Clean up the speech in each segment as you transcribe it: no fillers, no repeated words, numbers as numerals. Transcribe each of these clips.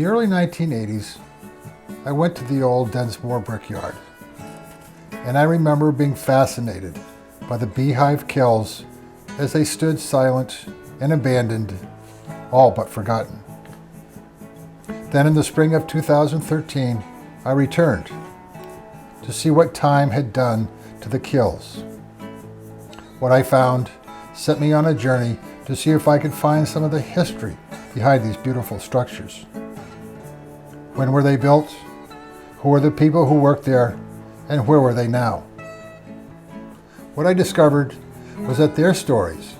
the early 1980s, I went to the old Densmore Brickyard, and I remember being fascinated by the beehive kilns as they stood silent and abandoned, all but forgotten. Then in the spring of 2013, I returned to see what time had done to the kilns. What I found set me on a journey to see if I could find some of the history behind these beautiful structures. When were they built? Who were the people who worked there? And where were they now? What I discovered was that their stories,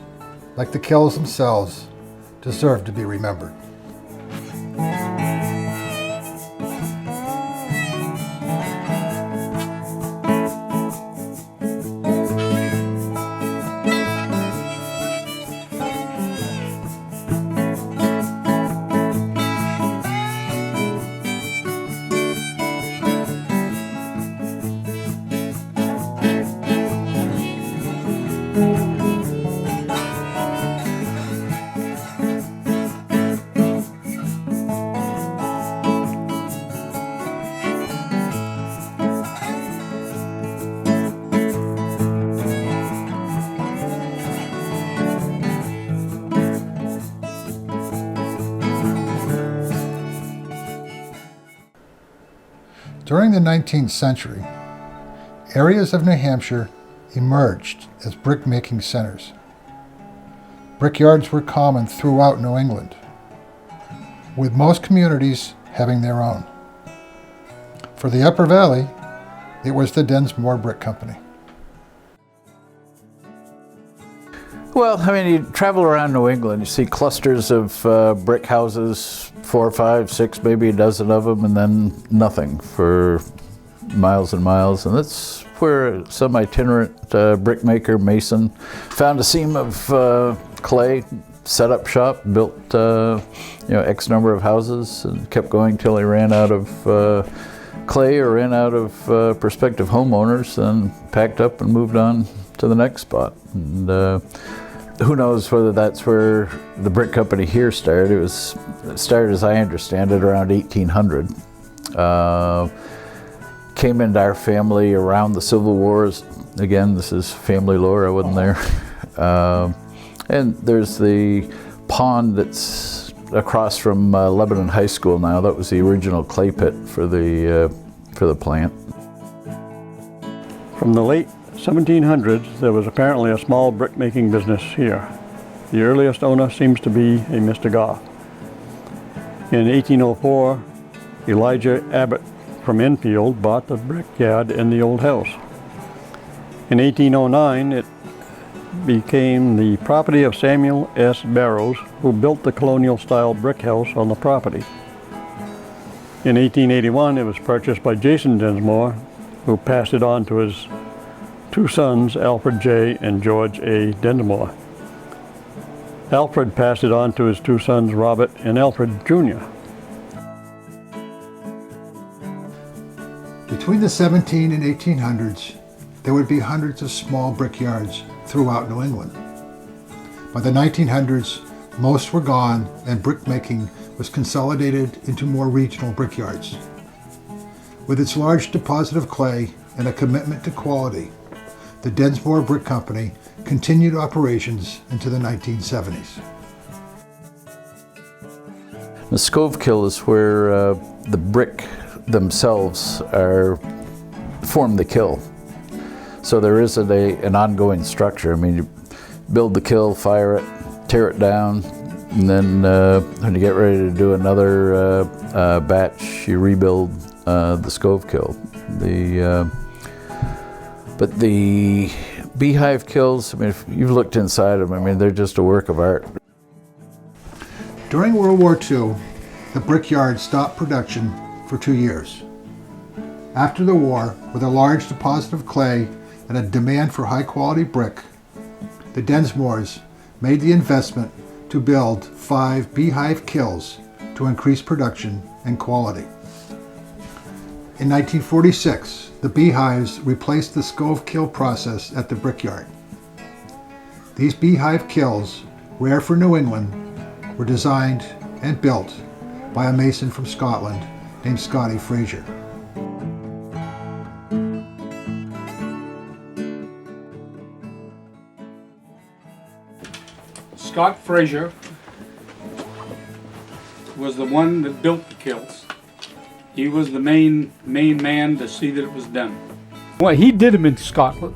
like the kilns themselves, deserve to be remembered. During the 19th century, areas of New Hampshire emerged as brick-making centers. Brickyards were common throughout New England, with most communities having their own. For the Upper Valley, it was the Densmore Brick Company. Well, I mean, you travel around New England, you see clusters of brick houses, 4, 5, 6, maybe a dozen of them, and then nothing for miles and miles. And that's where some itinerant brickmaker, mason, found a seam of clay, set up shop, built X number of houses, and kept going till he ran out of clay or ran out of prospective homeowners, and packed up and moved on to the next spot. And who knows whether that's where the brick company here started. It started, as I understand it, around 1800. Came into our family around the Civil Wars. Again, this is family lore, I wasn't there. And there's the pond that's across from Lebanon High School now. That was the original clay pit for the plant. From the late 1700s, there was apparently a small brick-making business here. The earliest owner seems to be a Mr. Goff. In 1804, Elijah Abbott from Enfield bought the brickyard in the old house. In 1809, it became the property of Samuel S. Barrows, who built the colonial-style brick house on the property. In 1881, it was purchased by Jason Densmore, who passed it on to his two sons, Alfred J. and George A. Densmore. Alfred passed it on to his two sons, Robert and Alfred Jr. Between the 17 and 1800s, there would be hundreds of small brickyards throughout New England. By the 1900s, most were gone and brickmaking was consolidated into more regional brickyards. With its large deposit of clay and a commitment to quality, the Densmore Brick Company continued operations into the 1970s. The Scovekill is where the brick themselves form the kiln. So there isn't an ongoing structure. I mean, you build the kiln, fire it, tear it down, and then when you get ready to do another batch, you rebuild the Scovekill. But the beehive kilns, I mean, if you've looked inside them, I mean, they're just a work of art. During World War II, the brickyard stopped production for 2 years. After the war, with a large deposit of clay and a demand for high-quality brick, the Densmores made the investment to build 5 beehive kilns to increase production and quality. In 1946, the beehives replaced the Scovekill process at the brickyard. These beehive kilns, rare for New England, were designed and built by a mason from Scotland named Scotty Fraser. Scott Fraser was the one that built the kilns. He was the main man to see that it was done. Well, he did them in Scotland,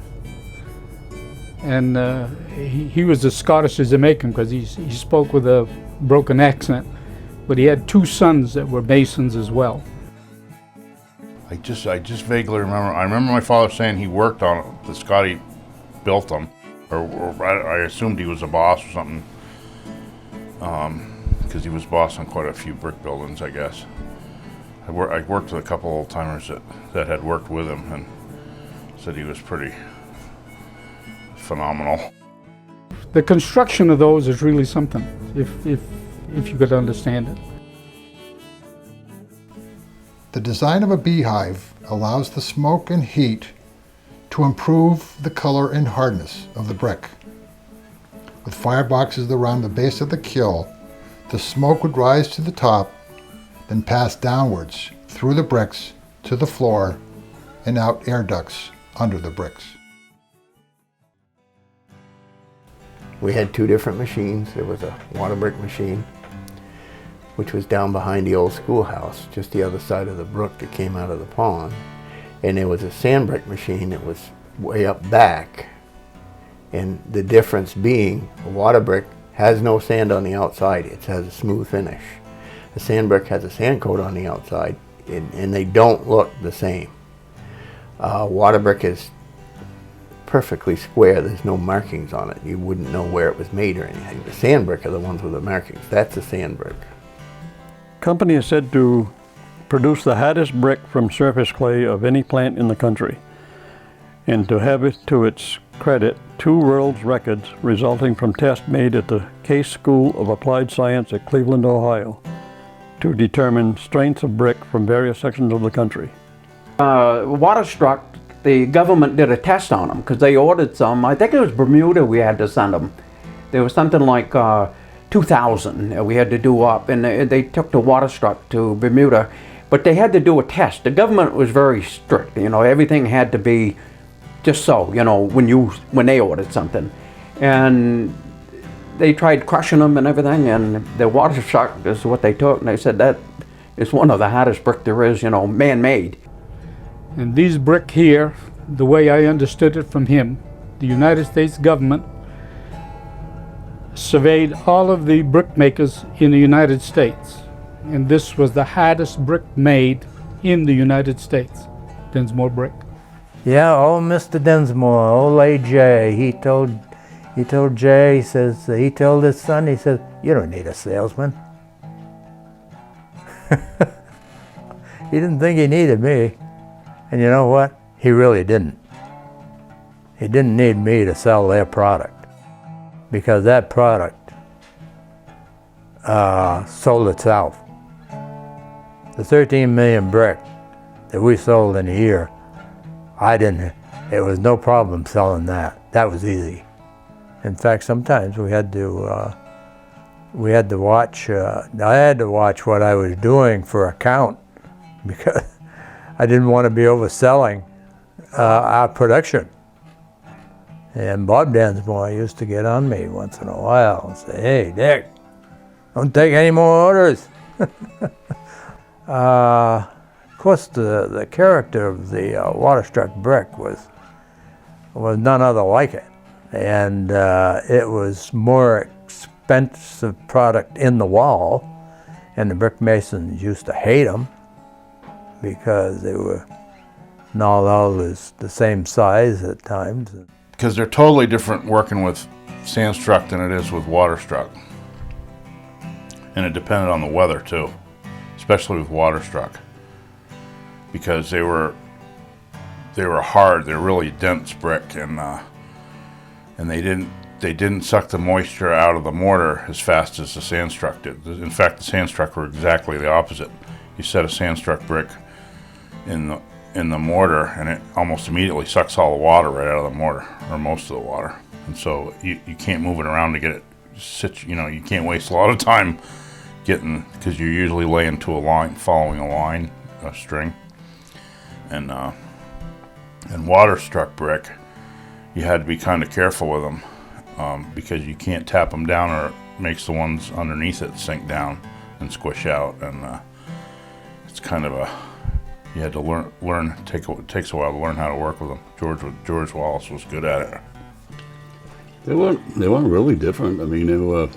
and he was as Scottish as they make him because he spoke with a broken accent. But he had two sons that were masons as well. I just vaguely remember. I remember my father saying he worked on it. The Scotty built them, or I assumed he was a boss or something, because he was boss on quite a few brick buildings, I guess. I worked with a couple old timers that had worked with him and said he was pretty phenomenal. The construction of those is really something, if you could understand it. The design of a beehive allows the smoke and heat to improve the color and hardness of the brick. With fireboxes around the base of the kiln, the smoke would rise to the top, then pass downwards through the bricks to the floor and out air ducts under the bricks. We had two different machines. There was a water brick machine, which was down behind the old schoolhouse, just the other side of the brook that came out of the pond. And there was a sand brick machine that was way up back. And the difference being, a water brick has no sand on the outside, it has a smooth finish. A sand brick has a sand coat on the outside, and they don't look the same. Water brick is perfectly square, there's no markings on it. You wouldn't know where it was made or anything. The sand brick are the ones with the markings. That's a sand brick. Company is said to produce the hardest brick from surface clay of any plant in the country, and to have it to its credit 2 world records resulting from tests made at the Case School of Applied Science at Cleveland, Ohio, to determine strengths of brick from various sections of the country. Waterstruck, the government did a test on them because they ordered some. I think it was Bermuda we had to send them. There was something like 2,000 we had to do up, and they took the Waterstruck to Bermuda, but they had to do a test. The government was very strict, you know, everything had to be just so, you know, when they ordered something. And they tried crushing them and everything, and the Waterstruck is what they took, and they said that is one of the hardest brick there is, you know, man-made. And these brick here, the way I understood it from him, the United States government surveyed all of the brick makers in the United States, and this was the hardest brick made in the United States, Densmore Brick. Yeah, old Mr. Densmore, old AJ, he told Jay, he told his son, he said, "You don't need a salesman." He didn't think he needed me. And you know what? He really didn't. He didn't need me to sell their product, because that product sold itself. The 13 million brick that we sold in a year, it was no problem selling that. That was easy. In fact, sometimes we had to watch, I had to watch what I was doing for a count, because I didn't want to be overselling our production. And Bob Densmore used to get on me once in a while and say, "Hey, Dick, don't take any more orders." Of course, the character of the Waterstruck brick was none other like it. And it was more expensive product in the wall, and the brick masons used to hate them because they were not always the same size at times. Because they're totally different working with sandstruck than it is with waterstruck. And it depended on the weather too, especially with waterstruck. Because they were hard, they're really dense brick, and they didn't suck the moisture out of the mortar as fast as the sandstruck did. In fact, the sandstruck were exactly the opposite. You set a sandstruck brick in the mortar, and it almost immediately sucks all the water right out of the mortar, or most of the water. And so you can't move it around to get it you can't waste a lot of time because you're usually laying to a line, following a line, a string. And water struck brick, you had to be kind of careful with them because you can't tap them down or it makes the ones underneath it sink down and squish out. And it's kind of you had to learn. It takes a while to learn how to work with them. George Wallace was good at it. They weren't really different. I mean, they were.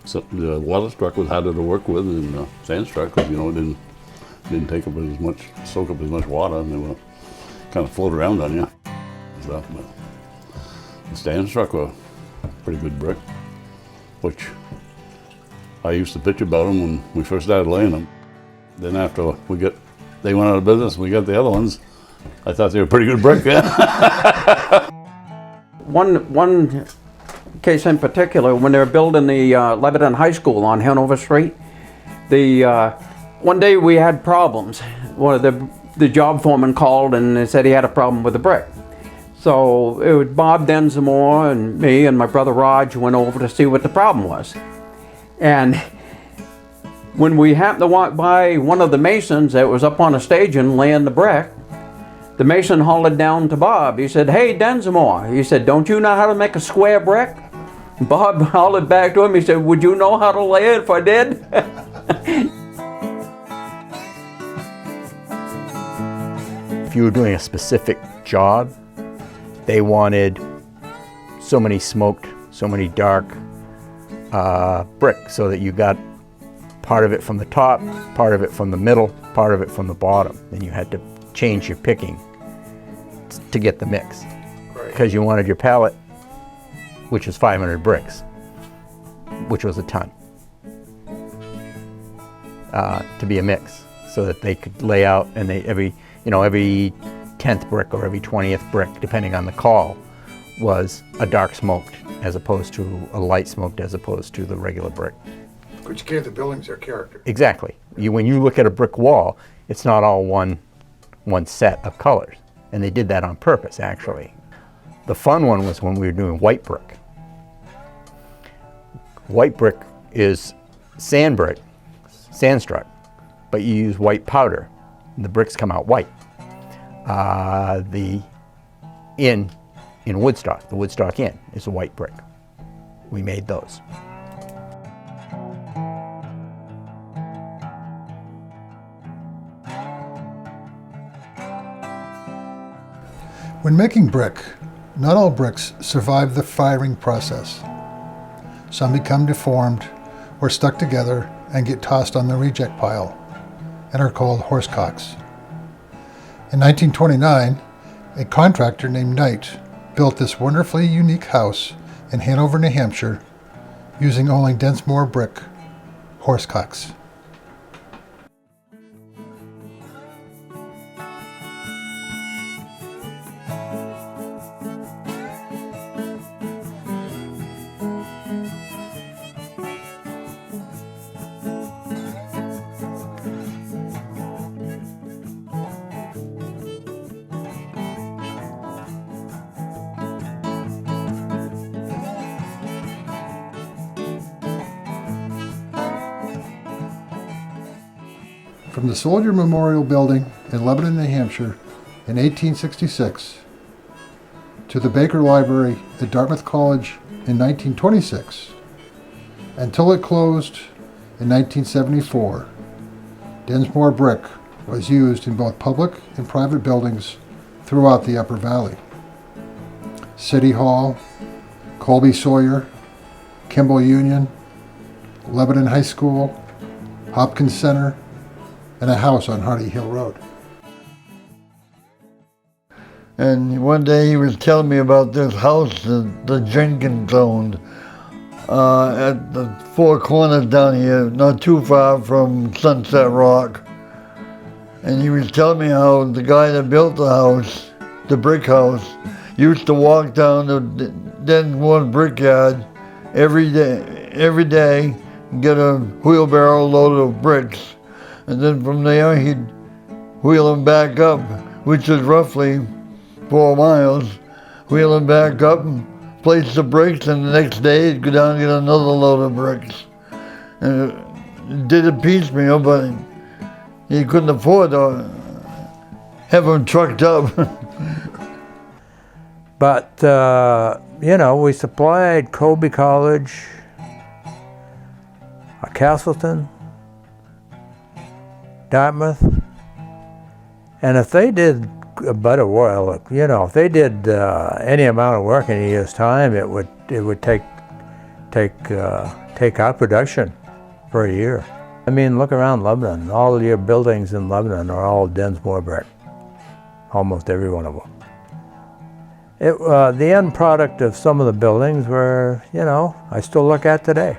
The water struck was harder to work with than sand struck because it didn't take up as much, soak up as much water, and they were kind of float around on you. Stuff. But the sand struck were pretty good brick, which I used to bitch about them when we first started laying them. Then after they went out of business and we got the other ones, I thought they were pretty good brick. Yeah. One case in particular, when they were building the Lebanon High School on Hanover Street, one day we had problems. One of the job foreman called and they said he had a problem with the brick. So it was Bob Densmore and me and my brother Raj went over to see what the problem was. And when we happened to walk by one of the masons that was up on a staging laying the brick, the mason hollered down to Bob. He said, "Hey, Densmore," he said, "don't you know how to make a square brick?" Bob hollered back to him. He said, "Would you know how to lay it if I did?" If you were doing a specific job, they wanted so many smoked, so many dark brick, so that you got part of it from the top, part of it from the middle, part of it from the bottom. And you had to change your picking to get the mix. Because you wanted your pallet, which was 500 bricks, which was a ton, to be a mix, so that they could lay out, and every 10th brick or every 20th brick, depending on the call, was a dark smoked as opposed to a light smoked as opposed to the regular brick. Which gave the buildings their character. Exactly. When you look at a brick wall, it's not all one set of colors. And they did that on purpose, actually. The fun one was when we were doing white brick. White brick is sand brick, sand struck, but you use white powder. And the bricks come out white. In Woodstock, the Woodstock Inn is a white brick. We made those. When making brick, not all bricks survive the firing process. Some become deformed or stuck together and get tossed on the reject pile and are called horsecocks. In 1929, a contractor named Knight built this wonderfully unique house in Hanover, New Hampshire, using only Densmore brick horsecocks. From the Soldier Memorial Building in Lebanon, New Hampshire in 1866 to the Baker Library at Dartmouth College in 1926 until it closed in 1974, Densmore brick was used in both public and private buildings throughout the Upper Valley. City Hall, Colby Sawyer, Kimball Union, Lebanon High School, Hopkins Center, and a house on Hardy Hill Road. And one day he was telling me about this house that the Jenkins owned at the Four Corners down here, not too far from Sunset Rock. And he was telling me how the guy that built the house, the brick house, used to walk down to Densmore Brickyard every day and get a wheelbarrow load of bricks. And then from there he'd wheel them back up, which is roughly 4 miles, wheel them back up and place the bricks, and the next day he'd go down and get another load of bricks. And did it piecemeal, but he couldn't afford to have them trucked up. But, you know, we supplied Colby College, Castleton, Dartmouth, and if they did a better work, you know, if they did any amount of work in a year's time, it would take our production for a year. I mean, look around Lebanon. All your buildings in Lebanon are all Densmore brick, almost every one of them. The end product of some of the buildings were, you know, I still look at today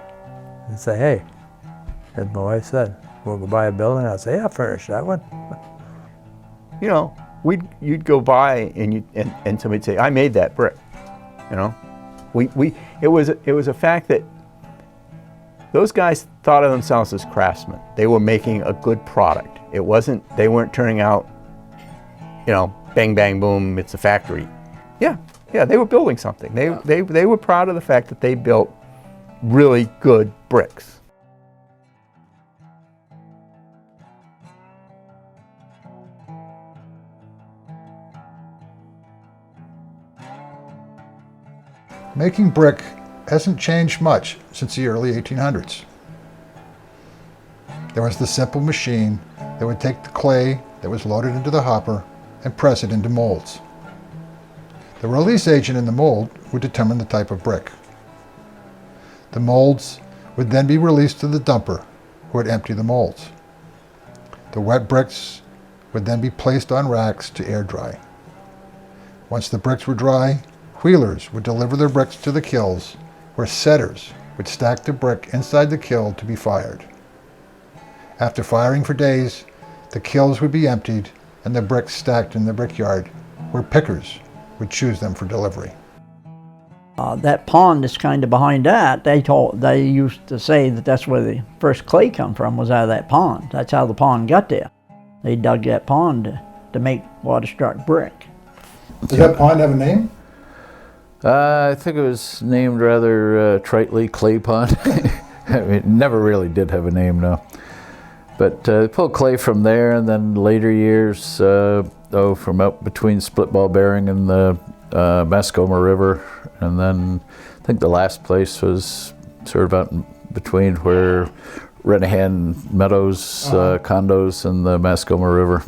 and say, hey, as my wife said, we'll go buy a building. I'll say, yeah, furnish that one. You know, you'd go by and somebody'd say, I made that brick. You know, it was a fact that those guys thought of themselves as craftsmen. They were making a good product. They weren't turning out, you know, bang bang boom, it's a factory. Yeah, they were building something. They were proud of the fact that they built really good bricks. Making brick hasn't changed much since the early 1800s. There was the simple machine that would take the clay that was loaded into the hopper and press it into molds. The release agent in the mold would determine the type of brick. The molds would then be released to the dumper, who would empty the molds. The wet bricks would then be placed on racks to air dry. Once the bricks were dry, wheelers would deliver their bricks to the kilns, where setters would stack the brick inside the kiln to be fired. After firing for days, the kilns would be emptied and the bricks stacked in the brickyard, where pickers would choose them for delivery. That pond that's kind of behind that, they used to say that that's where the first clay come from, was out of that pond. That's how the pond got there. They dug that pond to make water-struck brick. Does that pond have a name? I think it was named rather tritely Clay Pond. I mean, it never really did have a name, no. But they pulled clay from there, and then later years, from out between Split Ball Bearing and the Mascoma River, and then I think the last place was sort of out in between where Renahan Meadows condos and the Mascoma River.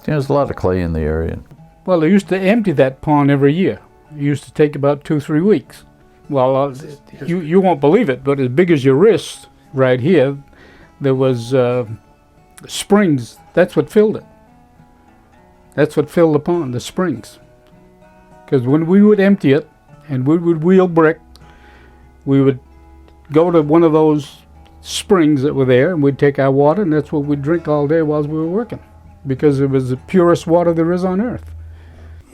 There's a lot of clay in the area. Well, they used to empty that pond every year. It used to take about 2-3 weeks. Well, you won't believe it, but as big as your wrist right here, there was springs. That's what filled it. That's what filled the pond, the springs. Because when we would empty it and we would wheel brick, we would go to one of those springs that were there and we'd take our water, and that's what we'd drink all day while we were working, because it was the purest water there is on earth.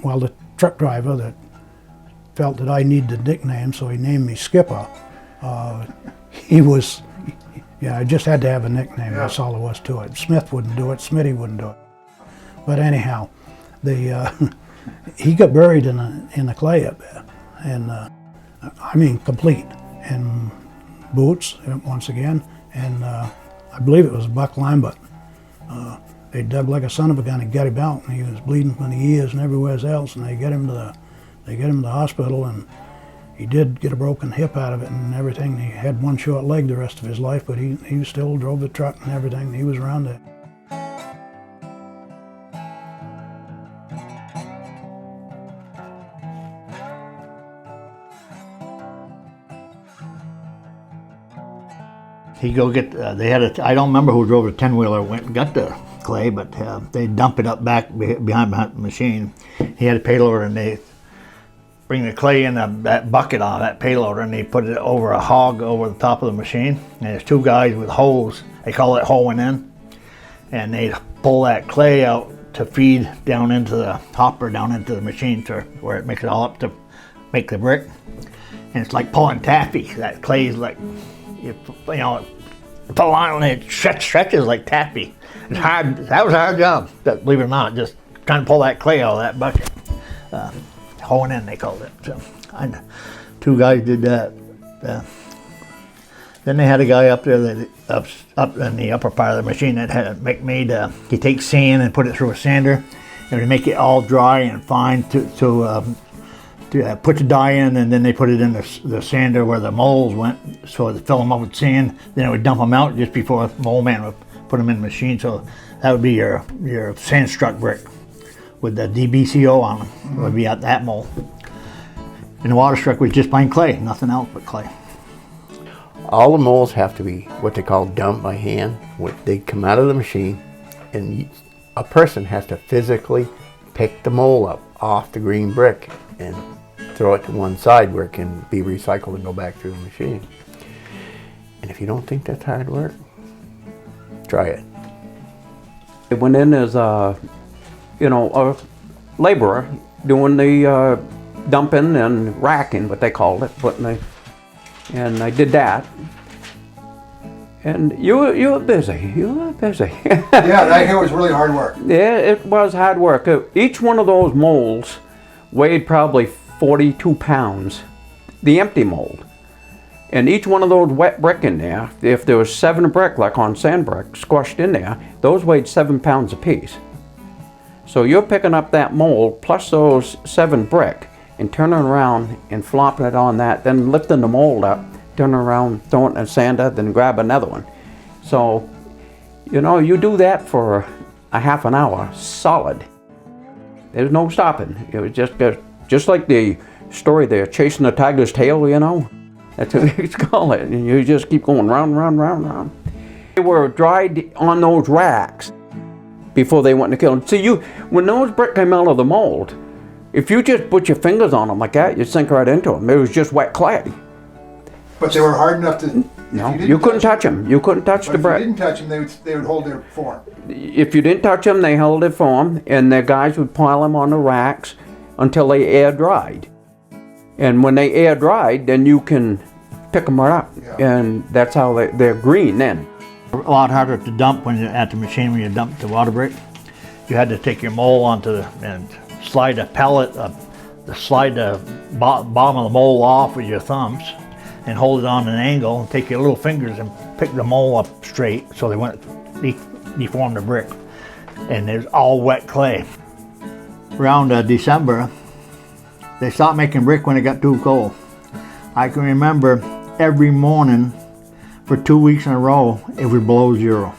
Well, the truck driver that felt that I needed a nickname, so he named me Skipper. He was, yeah, I just had to have a nickname, that's all there was to it. Smith wouldn't do it, Smitty wouldn't do it. But anyhow, he got buried in the clay up there, and I mean complete, in boots, once again, and I believe it was Buck Lambert. They dug like a son of a gun and got him out, and he was bleeding from the ears and everywhere else, and they get him to the hospital, and he did get a broken hip out of it and everything. He had one short leg the rest of his life, but he still drove the truck and everything. He was around it. He'd go get, I don't remember who drove the 10-wheeler, went and got the clay, but they dump it up back behind the machine. He had a payloader, and they bring the clay in that bucket on that payloader, and they put it over a hog over the top of the machine. And there's two guys with hoes, they call it hoeing in, and they pull that clay out to feed down into the hopper, down into the machine to where it makes it all up to make the brick. And it's like pulling taffy. That clay is like, you know, pull on and it stretches like taffy. It's hard. That was a hard job, believe it or not, just trying to pull that clay out of that bucket. Hoeing in, they called it. So, two guys did that. Then they had a guy up there that up in the upper part of the machine that had he takes sand and put it through a sander, and to make it all dry and fine to put the dye in, and then they put it in the sander where the molds went, so to fill them up with sand. Then it would dump them out just before the mold man would put them in the machine. So that would be your sand struck brick with the DBCO on them. It would be at that mold. And the water struck was just plain clay, nothing else but clay. All the molds have to be what they call dumped by hand. They come out of the machine, and a person has to physically pick the mold up off the green brick and throw it to one side where it can be recycled and go back through the machine. And if you don't think that's hard work, try it. It went in as a laborer doing the dumping and racking, what they called it, and I did that. And you were busy. You were busy. Yeah, that here was really hard work. Yeah, it was hard work. Each one of those molds weighed probably 42 pounds, the empty mold. And each one of those wet brick in there, if there was 7 brick, like on sand brick, squashed in there, those weighed 7 pounds apiece. So you're picking up that mold plus those 7 brick and turning around and flopping it on that, then lifting the mold up, turning around, throwing it in a sander, then grab another one. So, you do that for a half an hour, solid. There's no stopping. It was just like the story there, chasing the tiger's tail, That's what they call it. And you just keep going round, round, round, round. They were dried on those racks before they went in the kiln. See, when those brick came out of the mold, if you just put your fingers on them like that, you'd sink right into them. It was just wet clay. But they were hard enough to... No, you couldn't touch them. You couldn't touch the brick. If you didn't touch them, they would hold their form. If you didn't touch them, they held their form, and the guys would pile them on the racks until they air dried. And when they air dried, then you can pick them right up. Yeah. And that's how they're green then. A lot harder to dump when you're at the machine when you dump the water brick. You had to take your mold and slide a pellet, slide the bottom of the mold off with your thumbs and hold it on an angle and take your little fingers and pick the mold up straight so they wouldn't deform the brick. And it's all wet clay. Around December, they stopped making brick when it got too cold. I can remember every morning for 2 weeks in a row, it was below 0.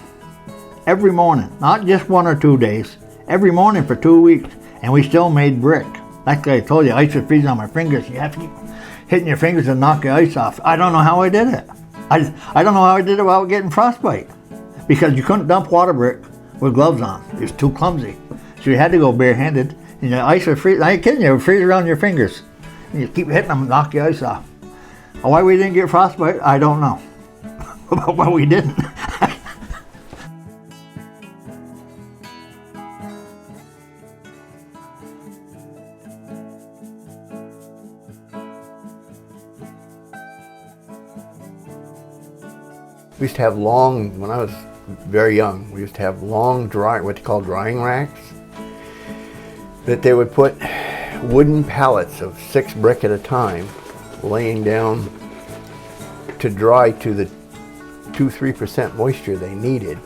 Every morning, not just 1 or 2 days, every morning for 2 weeks, and we still made brick. Like I told you, ice was freezing on my fingers. You have to keep hitting your fingers and knock the ice off. I don't know how I did it. I don't know how I did it without getting frostbite, because you couldn't dump water brick with gloves on. It was too clumsy. So you had to go barehanded, and the ice would freeze. I ain't kidding you, it would freeze around your fingers. And you keep hitting them and knock the ice off. Why we didn't get frostbite, I don't know. But we didn't. We used to have when I was very young, we used to have long what they call drying racks, that they would put wooden pallets of 6 brick at a time laying down to dry to the 2-3% moisture they needed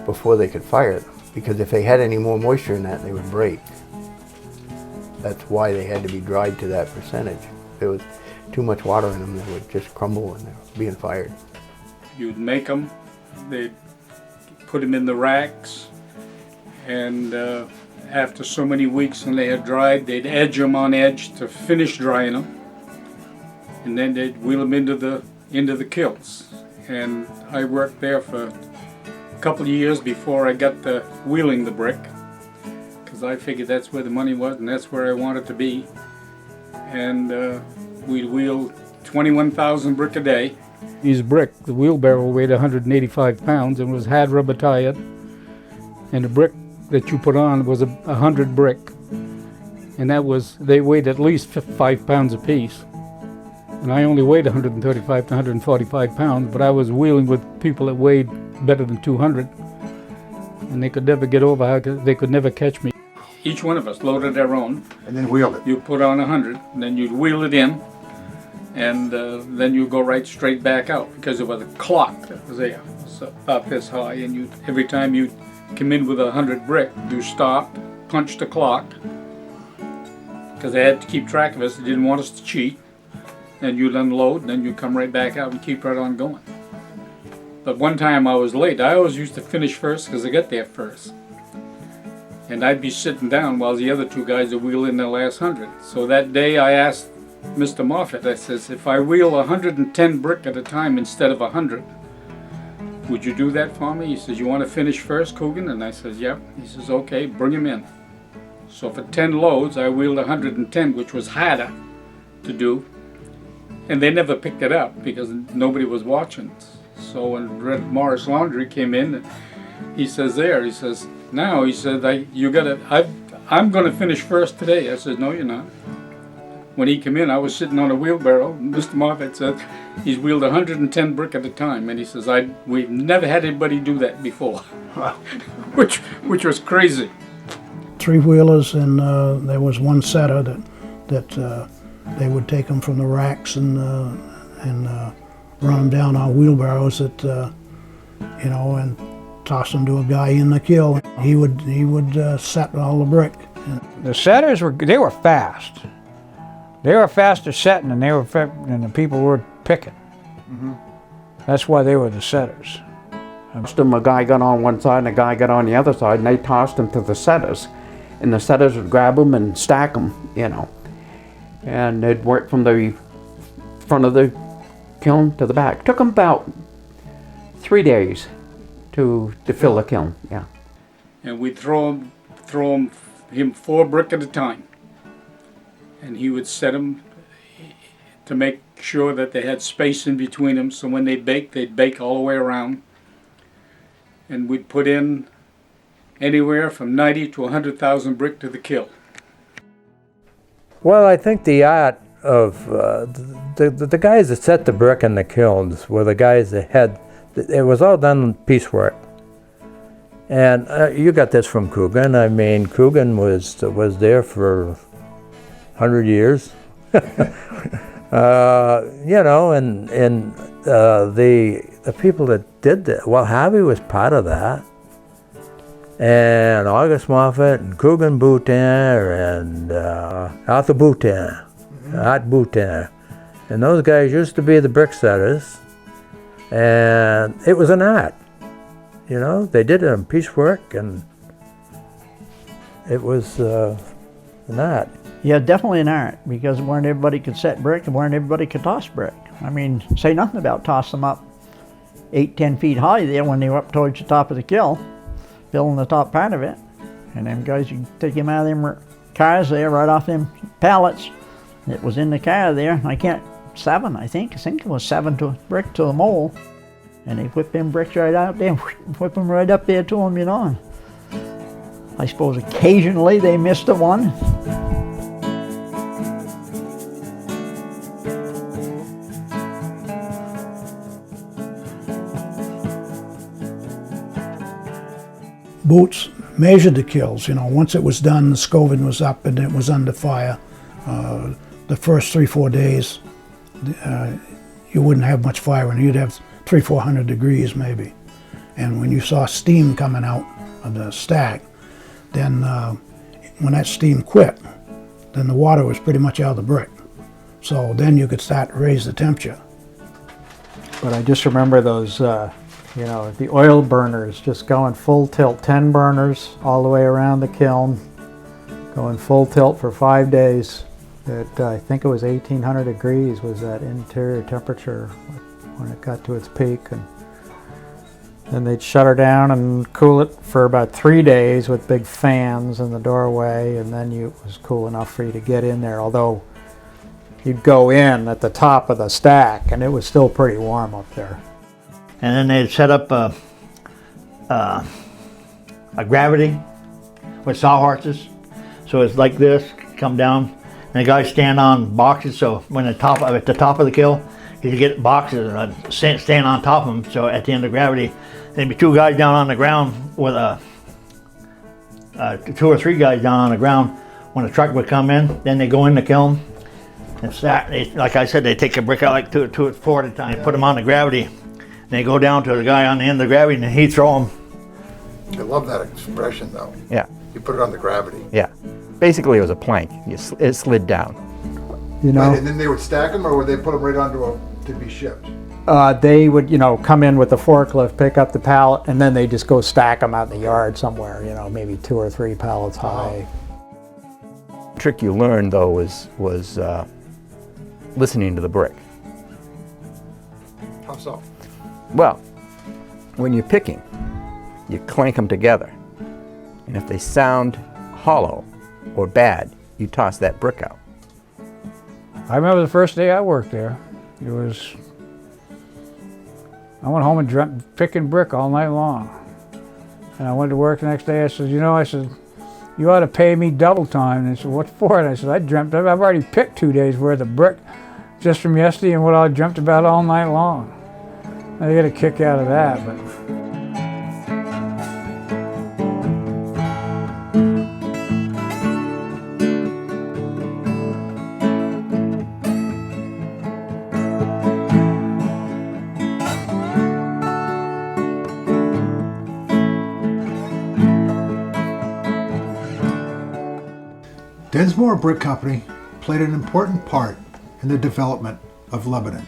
before they could fire them. Because if they had any more moisture in that, they would break. That's why they had to be dried to that percentage. If there was too much water in them, they would just crumble when they were being fired. You'd make them, they'd put them in the racks, and after so many weeks when they had dried, they'd edge them on edge to finish drying them, and then they'd wheel them into the kilns. And I worked there for a couple of years before I got to wheeling the brick, because I figured that's where the money was and that's where I wanted to be. And we'd wheel 21,000 brick a day. These brick, the wheelbarrow weighed 185 pounds and was had rubber tired, and the brick that you put on was 100 brick, and they weighed at least 5 pounds apiece. And I only weighed 135 to 145 pounds, but I was wheeling with people that weighed better than 200, and they could never get over, they could never catch me. Each one of us loaded their own. And then wheeled it. You put on 100, and then you'd wheel it in, and then you go right straight back out because there was a clock that was there, so about this high, and you every time you come in with 100 brick, you stop, punch the clock, because they had to keep track of us. They didn't want us to cheat. And you'd unload, and then you'd come right back out and keep right on going. But one time I was late. I always used to finish first because I got there first. And I'd be sitting down while the other two guys are wheeling their last 100. So that day I asked Mr. Moffat, I says, if I wheel 110 brick at a time instead of 100, would you do that for me? He says, you want to finish first, Coogan? And I says, yep. He says, okay, bring him in. So for 10 loads, I wheeled 110, which was harder to do. And they never picked it up because nobody was watching. So when Red Morris Laundry came in, he says, he says, now, he said, I'm going to finish first today. I said, no, you're not. When he came in, I was sitting on a wheelbarrow. Mr. Moffat said he's wheeled 110 brick at a time. And he says, we've never had anybody do that before, which was crazy. Three-wheelers, and there was one setter that they would take them from the racks and run them down on wheelbarrows and toss them to a guy in the kiln. He would set all the brick. The setters they were fast. They were faster setting than the people were picking. Mm-hmm. That's why they were the setters. A guy got on one side and a guy got on the other side, and they tossed them to the setters, and the setters would grab them and stack them, and they'd work from the front of the kiln to the back. Took them about 3 days to fill the kiln. Yeah. And we'd throw him 4 brick at a time, and he would set them to make sure that they had space in between them. So when they'd bake all the way around, and we'd put in anywhere from 90 to 100,000 brick to the kiln. Well, I think the art of the guys that set the brick in the kilns were the guys that had, it was all done piecework. And you got this from Coogan. I mean, Coogan was there for 100 years. The people that did that, well, Harvey was part of that. And August Moffat and Coogan Boutin and Arthur Boutin, Art Boutin. And those guys used to be the brick setters. And it was an art. They did it in piecework, and it was an art. Yeah, definitely an art, because weren't everybody could set brick and weren't everybody could toss brick. I mean, say nothing about toss them up 8-10 feet high there when they were up towards the top of the kiln, filling the top part of it. And them guys, you take them out of them cars there, right off them pallets. It was in the car there. I think it was 7 to brick to the mold. And they whip them bricks right out there, whip them right up there to them, I suppose occasionally they missed a one. Boots measured the kilns. Once it was done, the scovin was up and it was under fire. The first 3-4 days, you wouldn't have much fire, and you'd have 300-400 degrees maybe. And when you saw steam coming out of the stack, then when that steam quit, then the water was pretty much out of the brick. So then you could start to raise the temperature. But I just remember those, the oil burners just going full tilt, 10 burners all the way around the kiln, going full tilt for 5 days. I think it was 1800 degrees was that interior temperature when it got to its peak. And then they'd shut her down and cool it for about 3 days with big fans in the doorway, and then it was cool enough for you to get in there, although you'd go in at the top of the stack and it was still pretty warm up there. And then they'd set up a gravity with sawhorses. So it's like this, come down, and the guys stand on boxes, so when at the top of the kiln, you get boxes and stand on top of them, so at the end of gravity, there'd be 2 guys down on the ground with 2 or 3 guys down on the ground when the truck would come in. Then they go in the kiln and start. Like I said, they take a brick out like two at 4 at a time, put them on the gravity, and they go down to the guy on the end of the gravity, and he throw them. I love that expression, though. Yeah. You put it on the gravity. Yeah. Basically, it was a plank. It slid down. You know, And then they would stack them, or would they put them right onto to be shipped? They would, come in with the forklift, pick up the pallet, and then they just go stack them out in the yard somewhere, maybe 2 or 3 pallets high. The trick you learned, though, was listening to the brick. How so? Well, when you're picking, you clank them together. And if they sound hollow or bad, you toss that brick out. I remember the first day I worked there. I went home and dreamt picking brick all night long. And I went to work the next day. I said, you ought to pay me double time. And they said, what for? And I said, I've already picked 2 days worth of brick just from yesterday and what I dreamt about all night long. I get a kick out of that. But Densmore Brick Company played an important part in the development of Lebanon,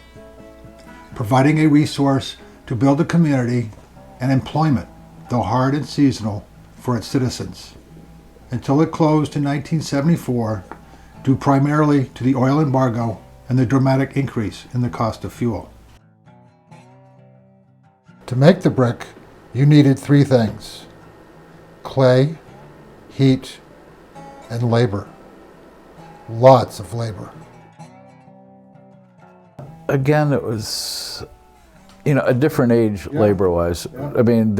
providing a resource to build a community and employment, though hard and seasonal, for its citizens, until it closed in 1974, due primarily to the oil embargo and the dramatic increase in the cost of fuel. To make the brick, you needed 3 things: clay, heat, and labor. Lots of labor. Again, it was, a different age labor-wise. Yeah. I mean,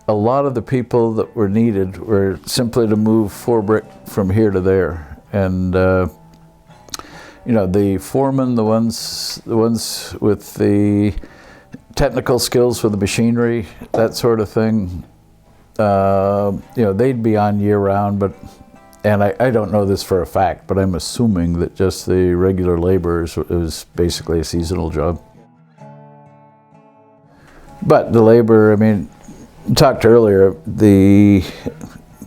a lot of the people that were needed were simply to move 4 brick from here to there. And, the foremen, the ones with the technical skills for the machinery, that sort of thing, they'd be on year-round, and I don't know this for a fact, but I'm assuming that just the regular laborers, it was basically a seasonal job. But the labor, talked earlier, the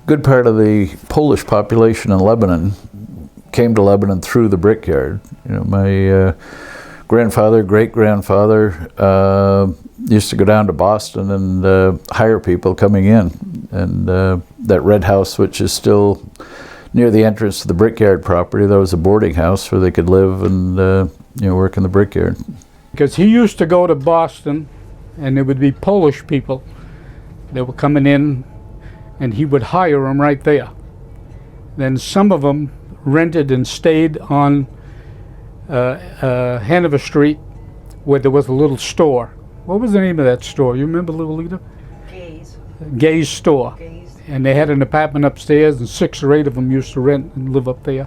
good part of the Polish population in Lebanon came to Lebanon through the brickyard. My grandfather, great-grandfather used to go down to Boston and hire people coming in. And that red house, which is still near the entrance to the brickyard property, that was a boarding house where they could live and work in the brickyard. because he used to go to Boston, and there would be Polish people that were coming in, and he would hire them right there. Then some of them rented and stayed on Hanover Street, where there was a little store. What was the name of that store? You remember, Little Leader? Gay's store. And they had an apartment upstairs, and 6 or 8 of them used to rent and live up there.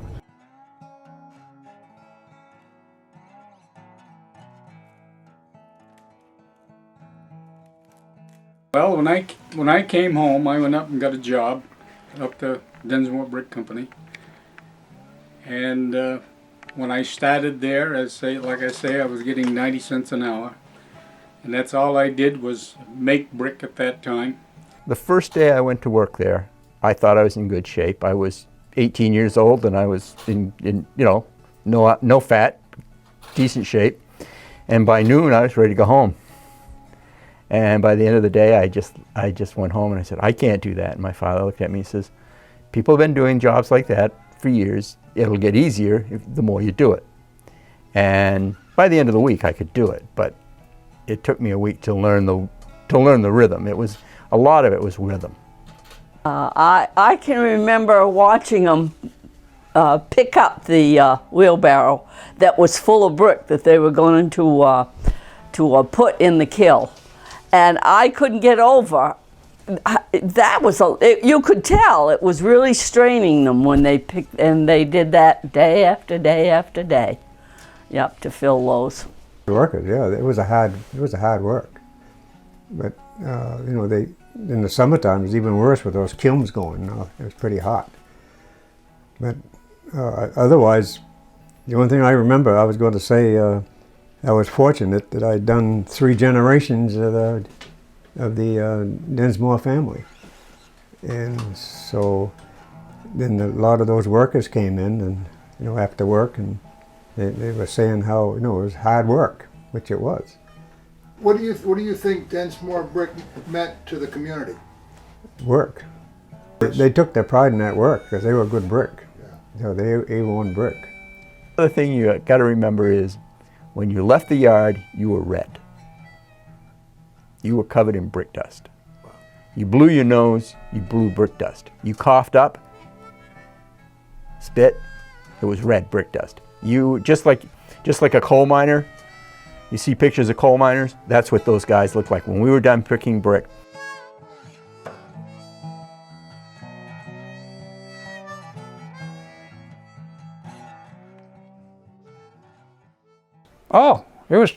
Well, when I came home, I went up and got a job up to Densmore Brick Company. And when I started there, like I say, I was getting 90 cents an hour. And that's all I did was make brick at that time. The first day I went to work there, I thought I was in good shape. I was 18 years old and I was in no fat, decent shape. And by noon I was ready to go home. And by the end of the day, I just went home and I said, I can't do that. And my father looked at me and says, people have been doing jobs like that for years. It'll get easier the more you do it. And by the end of the week, I could do it. But it took me a week to learn the rhythm. A lot of it was rhythm. I can remember watching them pick up the wheelbarrow that was full of brick that they were going to put in the kiln. And I couldn't get over. That was you could tell it was really straining them when they picked, and they did that day after day after day. Yep, to fill those. Workers, yeah, it was a hard work. But in the summertime it was even worse with those kilns going. It was pretty hot. But otherwise, The only thing I remember, I was going to say, I was fortunate that I'd done 3 generations of the Densmore family. And so then a lot of those workers came in and, you know, after work, and they were saying how, you know, it was hard work, which it was. What do you think Densmore Brick meant to the community? Work. They took their pride in that work because they were good brick. Yeah. You know, they owned brick. The other thing you got to remember is when you left the yard, you were red. You were covered in brick dust. You blew your nose, you blew brick dust. You coughed up, spit, it was red brick dust. You, just like a coal miner, you see pictures of coal miners, that's what those guys look like when we were done picking brick. Oh, it was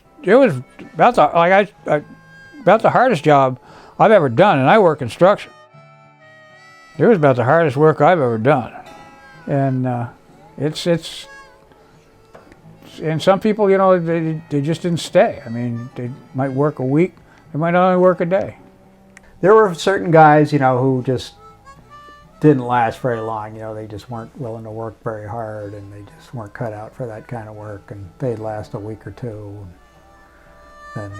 about the hardest job I've ever done, and I work construction. It was about the hardest work I've ever done, and and some people, you know, they just didn't stay. I mean, they might work a week, they might only work a day. There were certain guys, you know, who just didn't last very long. You know, they just weren't willing to work very hard, and they just weren't cut out for that kind of work, and they'd last a week or two, and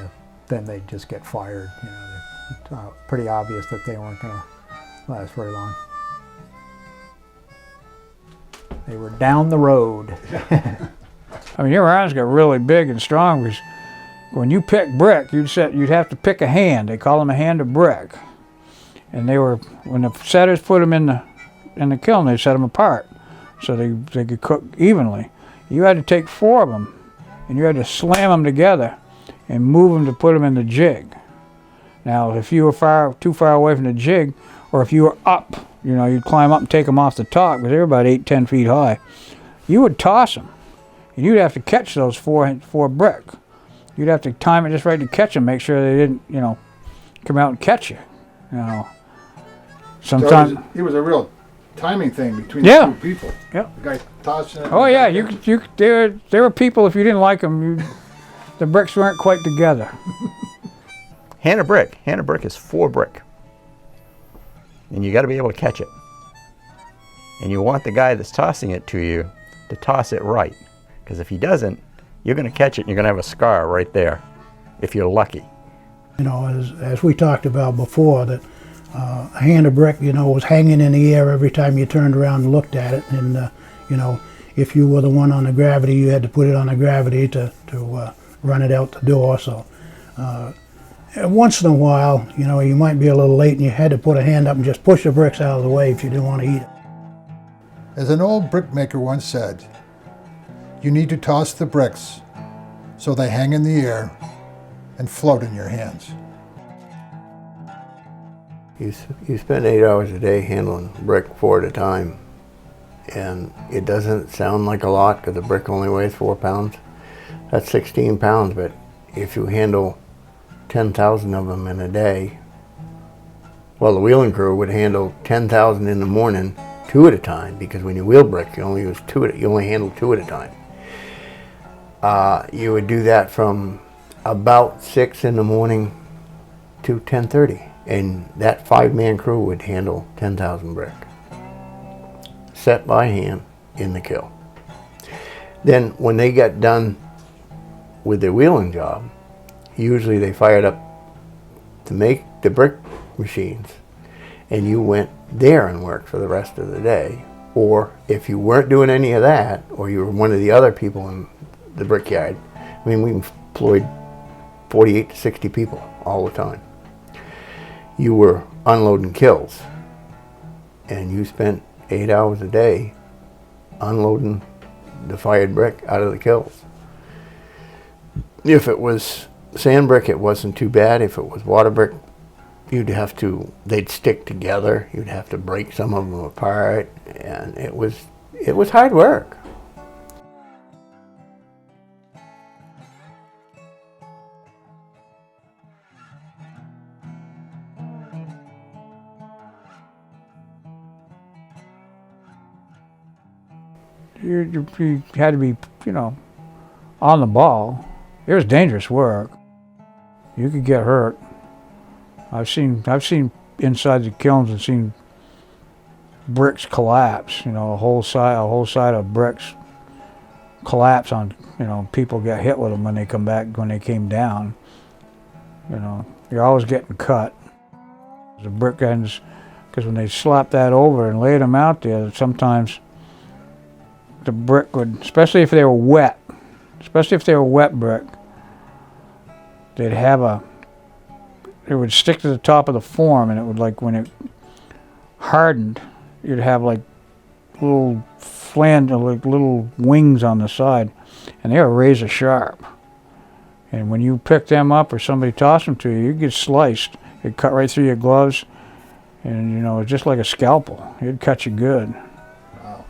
then they'd just get fired. You know, it's pretty obvious that they weren't going to last very long. They were down the road. I mean, your arms got really big and strong because when you pick brick, you'd have to pick a hand. They call them a hand of brick. And when the setters put them in the kiln, they set them apart so they could cook evenly. You had to take 4 of them and you had to slam them together and move them to put them in the jig. Now, if you were too far away from the jig, or if you were up, you know, you'd climb up and take them off the top because they were about 8-10 feet high. You would toss them, and you'd have to catch those 4 brick. You'd have to time it just right to catch them, make sure they didn't, you know, come out and catch you. You know, sometimes So it was a real timing thing between the 2 people. Yeah. The guy tossing it. Oh yeah, there were people, if you didn't like them, the bricks weren't quite together. Hand of brick is 4 brick. And you got to be able to catch it. And you want the guy that's tossing it to you to toss it right. Because if he doesn't, you're going to catch it and you're going to have a scar right there, if you're lucky. You know, as we talked about before, that a hand of brick, you know, was hanging in the air every time you turned around and looked at it. And, you know, if you were the one on the gravity, you had to put it on the gravity to run it out the door. So once in a while, you know, you might be a little late and you had to put a hand up and just push the bricks out of the way if you didn't want to eat it. As an old brickmaker once said, you need to toss the bricks so they hang in the air and float in your hands. You spend 8 hours a day handling brick 4 at a time, and it doesn't sound like a lot because the brick only weighs 4 pounds. That's 16 pounds, but if you handle 10,000 of them in a day, well, the wheeling crew would handle 10,000 in the morning, 2 at a time, because when you wheel brick, you only handle 2 at a time. You would do that from about 6 in the morning to 10:30, and that 5-man crew would handle 10,000 brick, set by hand in the kiln. Then when they got done with their wheeling job, usually they fired up to make the brick machines, and you went there and worked for the rest of the day. Or if you weren't doing any of that, or you were one of the other people in the brickyard, I mean, we employed 48 to 60 people all the time. You were unloading kilns, and you spent 8 hours a day unloading the fired brick out of the kilns. If it was sand brick, it wasn't too bad. If it was water brick, they'd stick together. You'd have to break some of them apart, and it was hard work. you had to be, you know, on the ball. It was dangerous work. You could get hurt. I've seen inside the kilns and seen bricks collapse. You know, a whole side of bricks collapse on. You know, people get hit with them when they come back, when they came down. You know, you're always getting cut. The brick ends, because when they slapped that over and laid them out there, sometimes the brick would, especially if they were wet brick, they'd have it would stick to the top of the form, and it would, like, when it hardened, you'd have like little like little wings on the side, and they were razor sharp. And when you pick them up or somebody tossed them to you, you'd get sliced. It'd cut right through your gloves, and, you know, it's just like a scalpel. It'd cut you good. Wow.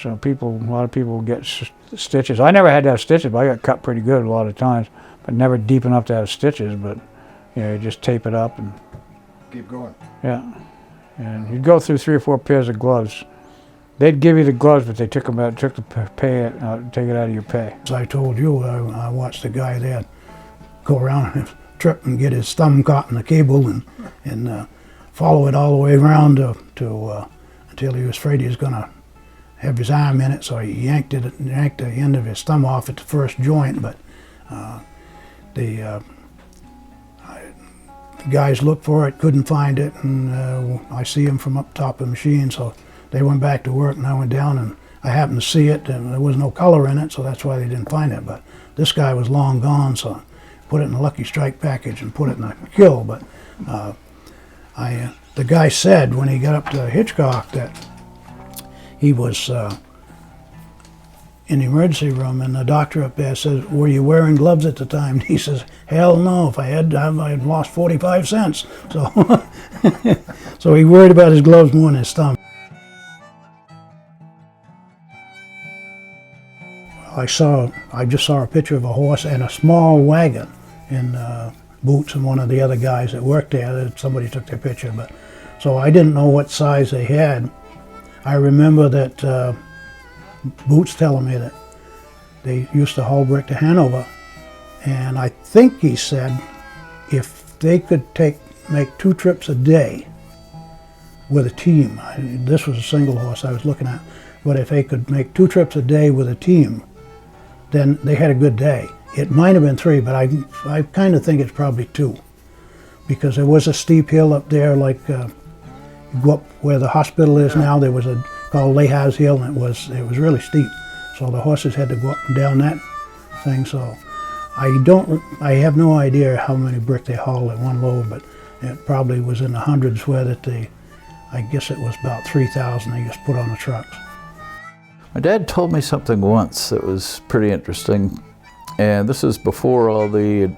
So a lot of people get stitches. I never had to have stitches, but I got cut pretty good a lot of times, but never deep enough to have stitches. But, you know, you just tape it up and keep going. Yeah, and you'd go through 3 or 4 pairs of gloves. They'd give you the gloves, but they took them out, take it out of your pay. As I told you, I watched the guy there go around and trip and get his thumb caught in the cable and follow it all the way around until he was afraid he was going to have his arm in it, so he yanked the end of his thumb off at the first joint. But the guys looked for it, couldn't find it, and I see him from up top of the machine, so they went back to work, and I went down and I happened to see it, and there was no color in it, so that's why they didn't find it. But this guy was long gone, so I put it in a Lucky Strike package and put it in a kill. But the guy said when he got up to Hitchcock that he was in the emergency room, and the doctor up there says, "Were you wearing gloves at the time?" And he says, "Hell no, if I had lost 45 cents. So, so he worried about his gloves more than his thumb. I just saw a picture of a horse and a small wagon in Boots and one of the other guys that worked there. Somebody took their picture, but so I didn't know what size they had. I remember that Boots telling me that they used to haul brick to Hanover, and I think he said if they could make 2 trips a day with a team. This was a single horse I was looking at, but if they could make 2 trips a day with a team, then they had a good day. It might have been 3, but I kind of think it's probably 2, because there was a steep hill up there, like you go up where the hospital is now. There was a called Leha's Hill, and it was really steep. So the horses had to go up and down that thing. So I have no idea how many brick they hauled at one load, but it probably was in the hundreds. Where I guess it was about 3,000 they just put on the trucks. My dad told me something once that was pretty interesting, and this is before all the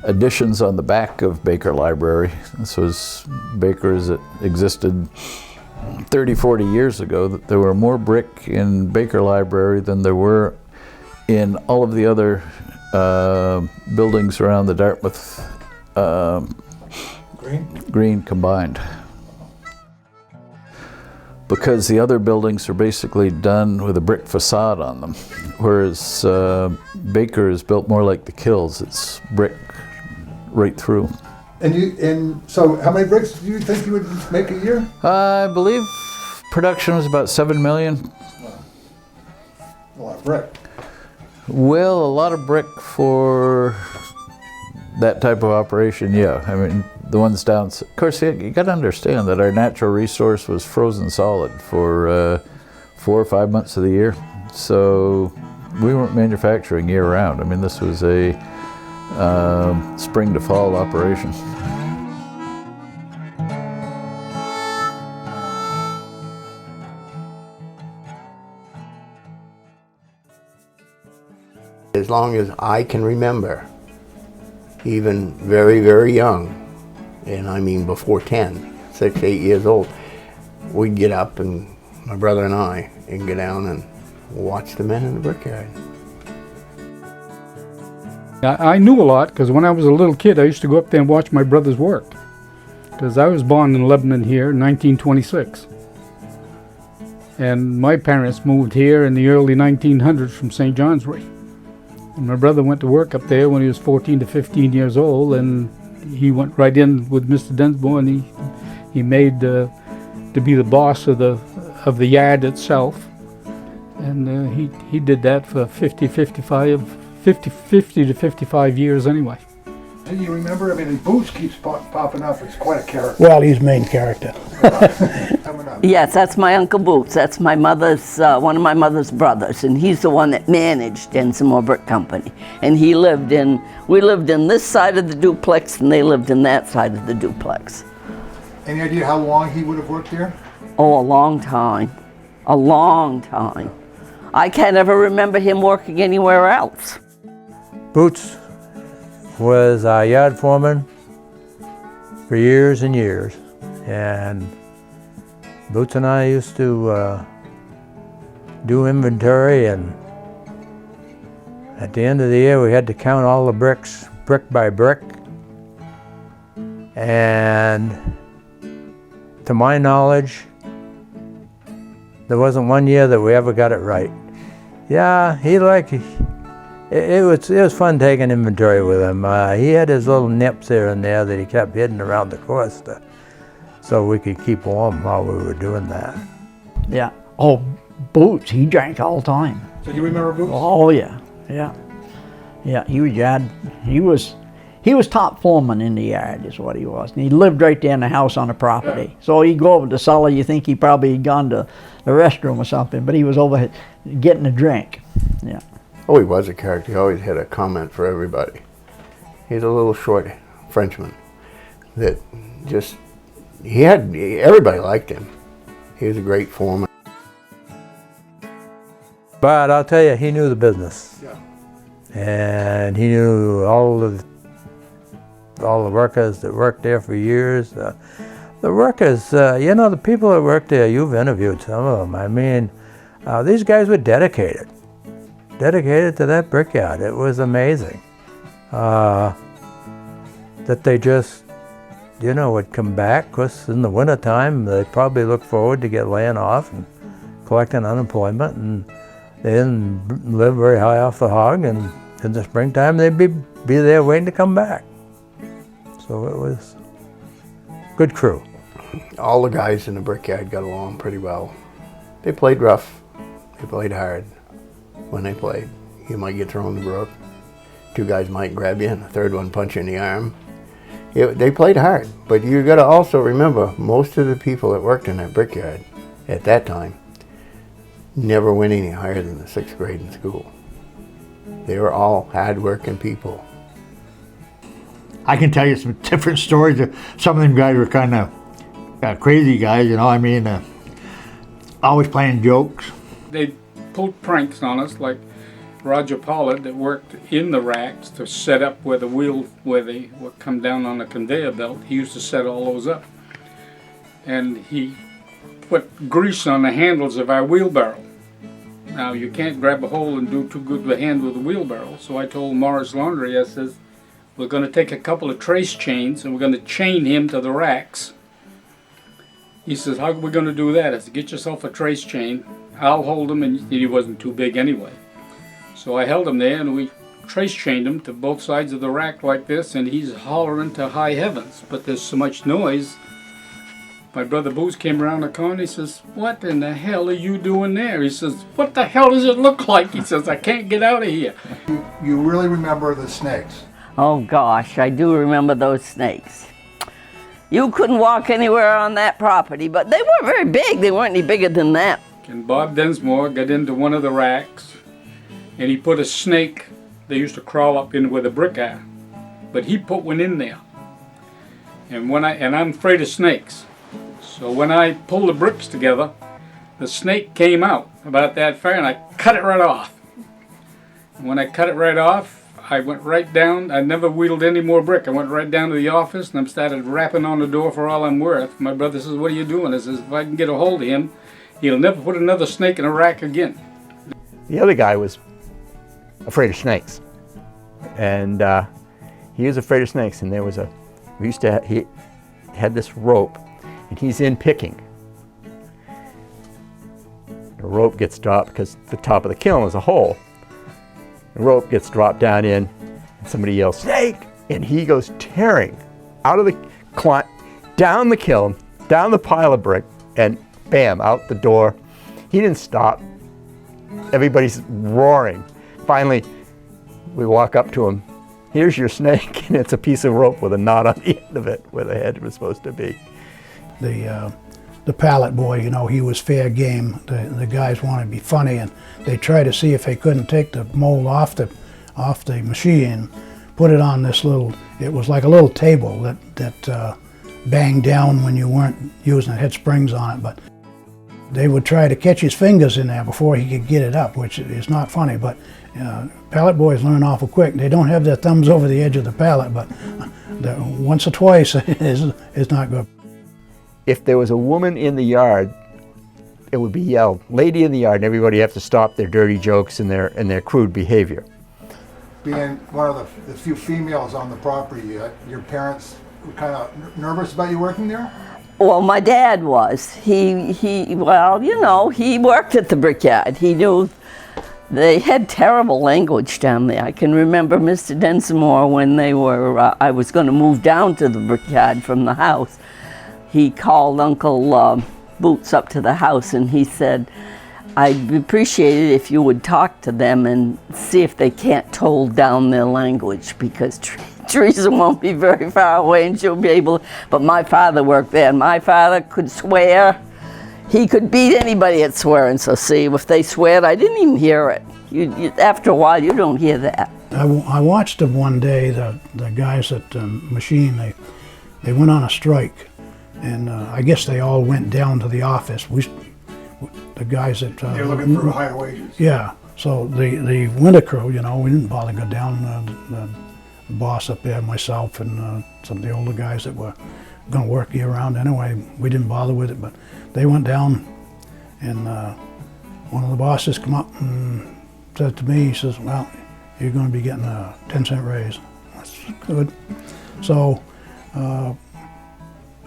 additions on the back of Baker Library. This was Baker's that existed 30, 40 years ago. That there were more brick in Baker Library than there were in all of the other buildings around the Dartmouth Green combined. Because the other buildings are basically done with a brick facade on them, whereas Baker is built more like the Kills. It's brick right through. And so how many bricks do you think you would make a year? I believe production was about 7 million. A lot of brick. Well, a lot of brick for that type of operation, yeah. I mean, the ones down, of course, you got to understand that our natural resource was frozen solid for 4 or 5 months of the year. So we weren't manufacturing year round. I mean, this was a spring to fall operation. As long as I can remember, even very, very young, and I mean before 10, 6, 8 years old, we'd get up, and my brother and I, and go down and watch the men in the brickyard. I knew a lot, because when I was a little kid, I used to go up there and watch my brothers work. Because I was born in Lebanon here in 1926. And my parents moved here in the early 1900s from St. Johnsbury. And my brother went to work up there when he was 14 to 15 years old, and he went right in with Mr. Densmore, and he made to be the boss of the yard itself. And he did that for 50 to 55 years anyway. Do you remember? I mean, the boots keeps popping up. It's quite a character. Well, he's main character. Yes, that's my Uncle Boots. That's my mother's, one of my mother's brothers, and he's the one that managed Densmore Brick Company. And we lived in this side of the duplex, and they lived in that side of the duplex. Any idea how long he would have worked here? Oh, a long time. A long time. I can't ever remember him working anywhere else. Boots was our yard foreman for years and years, and Boots and I used to do inventory, and at the end of the year we had to count all the bricks, brick by brick, and to my knowledge there wasn't one year that we ever got it right. Yeah, it was fun taking inventory with him. He had his little nips here and there that he kept hidden around the course so we could keep warm while we were doing that. Yeah. Oh, Boots, he drank all the time. So you remember Boots? Oh yeah, yeah. Yeah, he was top foreman in the yard is what he was. And he lived right there in the house on the property. Yeah. So he'd go over to the cellar, you think he probably had gone to the restroom or something, but he was over getting a drink. Yeah. Oh, he was a character. He always had a comment for everybody. He's a little short Frenchman that just, everybody liked him. He was a great foreman. But I'll tell you, he knew the business. Yeah. And he knew all the workers that worked there for years. The workers, the people that worked there, you've interviewed some of them. I mean, these guys were dedicated to that brickyard. It was amazing that they just, would come back. Because in the wintertime, they probably looked forward to get laying off and collecting unemployment, and they didn't live very high off the hog, and in the springtime they'd be there waiting to come back. So it was a good crew. All the guys in the brickyard got along pretty well. They played rough, they played hard. When they played, you might get thrown in the brook. Two guys might grab you and the third one punch you in the arm. They played hard, but you got to also remember, most of the people that worked in that brickyard at that time never went any higher than the 6th grade in school. They were all hard-working people. I can tell you some different stories. Some of them guys were kind of crazy guys, always playing jokes. They pulled pranks on us, like Roger Pollard that worked in the racks to set up where the wheel, where they would come down on the conveyor belt. He used to set all those up. And he put grease on the handles of our wheelbarrow. Now you can't grab a hole and do too good of a hand with a wheelbarrow. So I told Morris Laundry, I says, we're going to take a couple of trace chains and we're going to chain him to the racks. He says, how are we going to do that? I said, get yourself a trace chain. I'll hold him, and he wasn't too big anyway. So I held him there and we trace chained him to both sides of the rack like this, and he's hollering to high heavens. But there's so much noise. My brother Boots came around the corner. He says, what in the hell are you doing there? He says, what the hell does it look like? He says, I can't get out of here. You really remember the snakes? Oh gosh, I do remember those snakes. You couldn't walk anywhere on that property, but they weren't very big. They weren't any bigger than that. And Bob Densmore got into one of the racks, and he put a snake. They used to crawl up in where the brick are, but he put one in there. And I'm afraid of snakes. So when I pulled the bricks together, the snake came out about that far, and I cut it right off. And when I cut it right off, I went right down. I never wheeled any more brick. I went right down to the office and I started rapping on the door for all I'm worth. My brother says, what are you doing? I says, if I can get a hold of him, he'll never put another snake in a rack again. The other guy was afraid of snakes. And he was afraid of snakes. And there was he had this rope, and he's in picking. The rope gets dropped because the top of the kiln is a hole. The rope gets dropped down in, and somebody yells, "Snake!" And he goes tearing out of the down the kiln, down the pile of brick, and bam, out the door. He didn't stop. Everybody's roaring. Finally, we walk up to him. "Here's your snake," and it's a piece of rope with a knot on the end of it where the head was supposed to be. The pallet boy, you know, he was fair game. The guys wanted to be funny, and they tried to see if they couldn't take the mold off the machine, put it on this little. It was like a little table that banged down when you weren't using it. Had springs on it, but they would try to catch his fingers in there before he could get it up, which is not funny. But pallet boys learn awful quick. They don't have their thumbs over the edge of the pallet, but once or twice is not good. If there was a woman in the yard, it would be yelled, "Lady in the yard," and everybody have to stop their dirty jokes and their crude behavior. Being one of the few females on the property, your parents were kind of nervous about you working there? Well, my dad was. Well, you know, he worked at the brickyard. He knew they had terrible language down there. I can remember Mr. Densmore when I was going to move down to the brickyard from the house. He called Uncle Boots up to the house and he said, "I'd appreciate it if you would talk to them and see if they can't tone down their language, because Teresa won't be very far away and she'll be able." But my father worked there, and my father could swear. He could beat anybody at swearing. So see, if they sweared, I didn't even hear it. After a while, you don't hear that. I watched them one day, the guys at the machine, they went on a strike. And I guess they all went down to the office. The guys that... They're looking for higher wages. Yeah. So the winter crew, you know, we didn't bother to go down. The boss up there, myself, and some of the older guys that were going to work year round anyway, we didn't bother with it. But they went down, and one of the bosses come up and said to me, he says, "Well, you're going to be getting a 10-cent raise." That's good. So...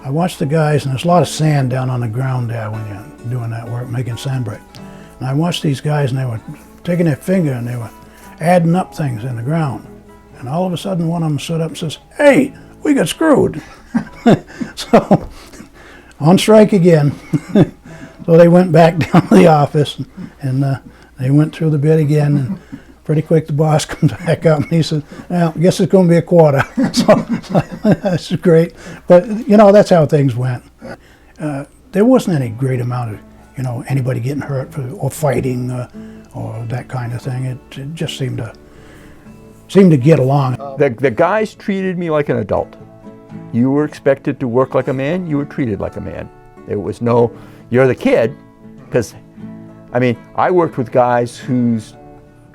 I watched the guys, and there's a lot of sand down on the ground there when you're doing that work, making sand brick. And I watched these guys, and they were taking their finger and they were adding up things in the ground. And all of a sudden, one of them stood up and says, "Hey, we got screwed." So, on strike again. So they went back down to the office, and they went through the bid again. And pretty quick, the boss comes back up and he said, "Well, I guess it's going to be a quarter." So that's great. But, you know, that's how things went. There wasn't any great amount of, you know, anybody getting hurt or fighting or that kind of thing. It just seemed to get along. The guys treated me like an adult. You were expected to work like a man, you were treated like a man. There was no, "You're the kid," because, I mean, I worked with guys whose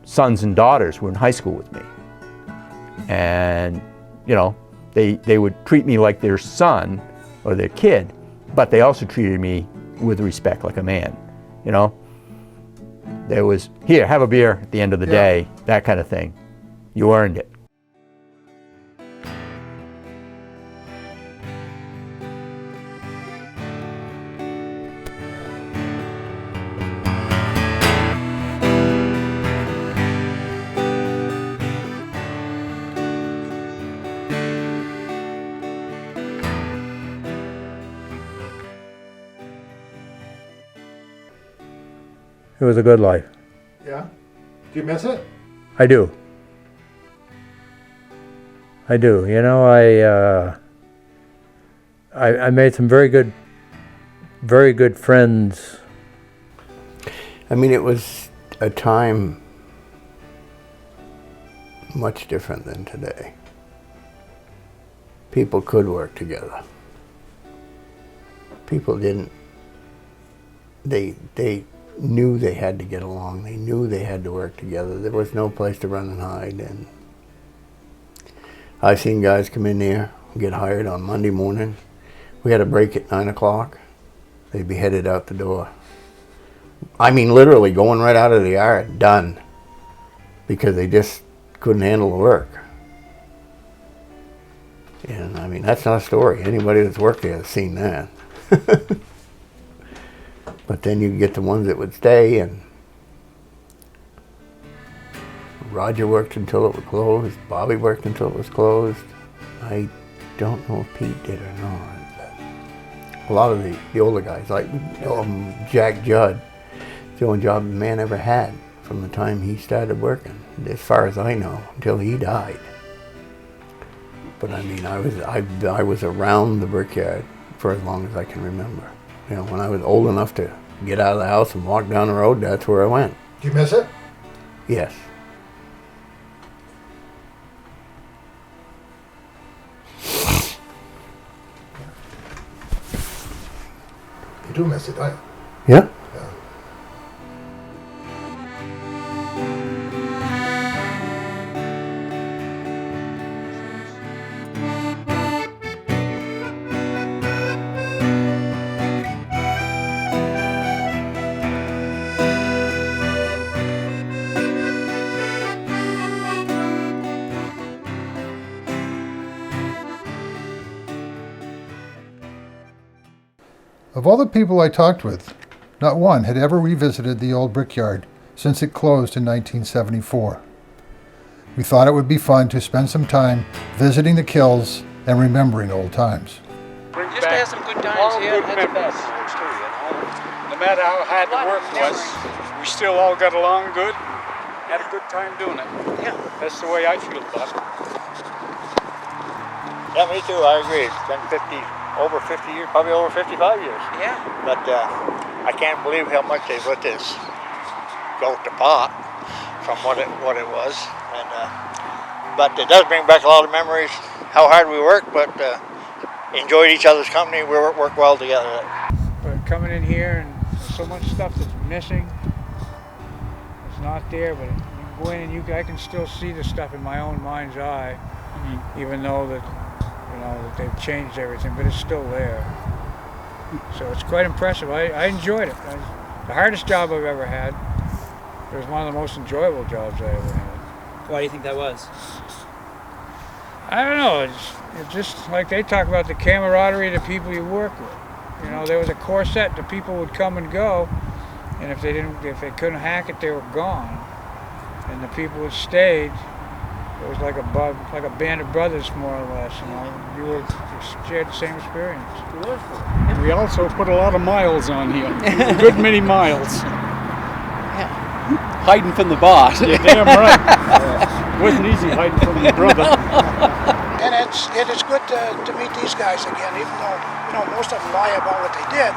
sons and daughters were in high school with me. And, you know, they would treat me like their son or their kid, but they also treated me with respect like a man, you know? There was, "Here, have a beer at the end of the day," that kind of thing. You earned it. It was a good life. Yeah? Do you miss it? I do. I do. You know, I made some very good friends. I mean, it was a time much different than today. People could work together. People didn't. They knew they had to get along. They knew they had to work together. There was no place to run and hide. And I've seen guys come in there, get hired on Monday morning. We had a break at 9 o'clock. They'd be headed out the door. I mean, literally going right out of the yard, done, because they just couldn't handle the work. And I mean, that's not a story. Anybody that's worked there has seen that. But then you get the ones that would stay, and Roger worked until it was closed. Bobby worked until it was closed. I don't know if Pete did or not. But a lot of the older guys, like Jack Judd, the only job the man ever had from the time he started working, as far as I know, until he died. But I mean, I was around the brickyard for as long as I can remember. You know, when I was old enough to get out of the house and walk down the road, that's where I went. Do you miss it? Yes. You do miss it, don't you? Yeah. Of all the people I talked with, not one had ever revisited the old brickyard since it closed in 1974. We thought it would be fun to spend some time visiting the kilns and remembering old times. Just to have some good times here, that's the best. No matter how hard the work was, we still all got along good, had a good time doing it. Yeah. That's the way I feel about it. Yeah, me too, I agree. It's been over 50 years, probably over 55 years. Yeah. But I can't believe how much they've let this go to pot from what it was. And but it does bring back a lot of memories, how hard we worked, but enjoyed each other's company. We worked well together. But coming in here and there's so much stuff that's missing. It's not there, but you go in and I can still see the stuff in my own mind's eye, even though that that they've changed everything, but it's still there. So it's quite impressive. I enjoyed it. The hardest job I've ever had. It was one of the most enjoyable jobs I ever had. Why do you think that was? I don't know. It's just like they talk about the camaraderie of the people you work with. You know, there was a core set. The people would come and go, and if they couldn't hack it, they were gone. And the people that stayed, it was like a band of brothers, more or less. You shared the same experience. We also put a lot of miles on here. A good many miles. Hiding from the boss. You're damn right. It wasn't easy hiding from your brother. And it is good to meet these guys again, even though most of them lie about what they did.